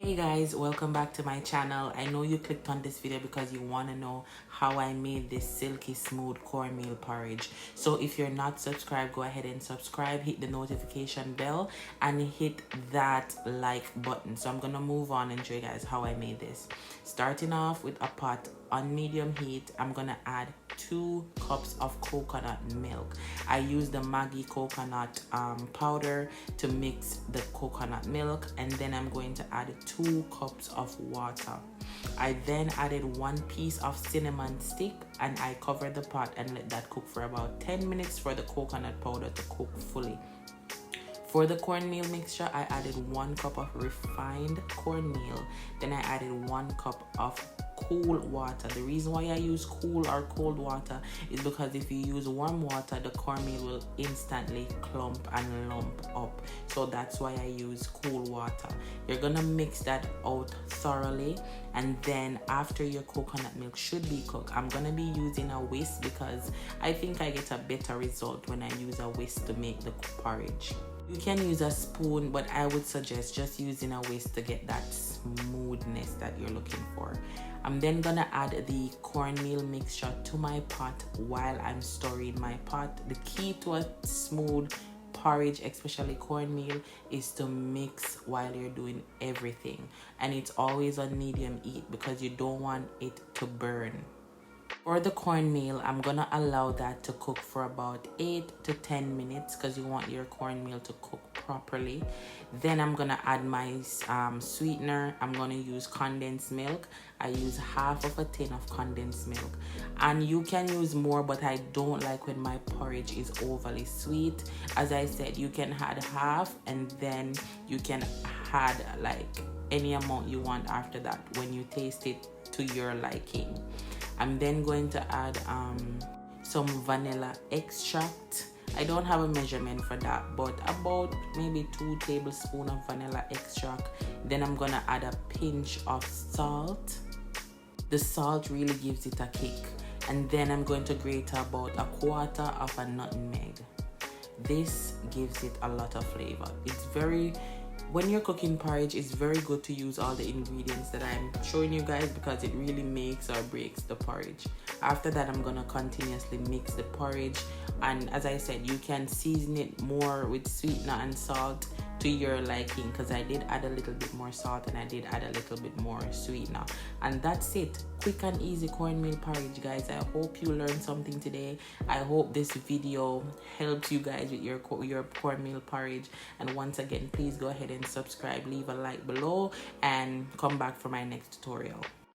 Hey guys, welcome back to my channel. I know you clicked on this video because you want to know how I made this silky smooth cornmeal porridge. So if you're not subscribed, go ahead and subscribe, hit the notification bell and hit that like button. So I'm gonna move on and show you guys how I made this. Starting off with a pot on medium heat, I'm gonna add 2 cups of coconut milk. I use the Maggi coconut powder to mix the coconut milk, and then I'm going to add 2 cups of water. I then added 1 piece of cinnamon stick and I covered the pot and let that cook for about 10 minutes for the coconut powder to cook fully. For the cornmeal mixture, I added 1 cup of refined cornmeal. Then I added 1 cup of cool water. The reason why I use cool or cold water is because if you use warm water, the cornmeal will instantly clump and lump up. So that's why I use cool water. You're gonna mix that out thoroughly, and then after your coconut milk should be cooked, I'm gonna be using a whisk because I think I get a better result when I use a whisk to make the porridge. You can use a spoon, but I would suggest just using a whisk to get that smoothness that you're looking for. I'm then gonna add the cornmeal mixture to my pot while I'm stirring my pot. The key to a smooth porridge, especially cornmeal, is to mix while you're doing everything. And it's always on medium heat because you don't want it to burn. For the cornmeal, I'm gonna allow that to cook for about 8 to 10 minutes because you want your cornmeal to cook properly. Then I'm gonna add my sweetener. I'm gonna use condensed milk. I use half of a tin of condensed milk, and you can use more, but I don't like when my porridge is overly sweet. As I said, you can add half and then you can add like any amount you want after that when you taste it to your liking. I'm then going to add some vanilla extract. I don't have a measurement for that, but about maybe 2 tablespoons of vanilla extract. Then I'm gonna add a pinch of salt. The salt really gives it a kick. And then I'm going to grate about 1/4 of a nutmeg. This gives it a lot of flavor. When you're cooking porridge, it's very good to use all the ingredients that I'm showing you guys because it really makes or breaks the porridge. After that, I'm gonna continuously mix the porridge, and as I said, you can season it more with sweetener and salt to your liking because I did add a little bit more salt and I did add a little bit more sweetener. And that's it. Quick and easy cornmeal porridge, guys. I hope you learned something today. I hope this video helps you guys with your cornmeal porridge. And once again, please go ahead and subscribe, leave a like below, and come back for my next tutorial.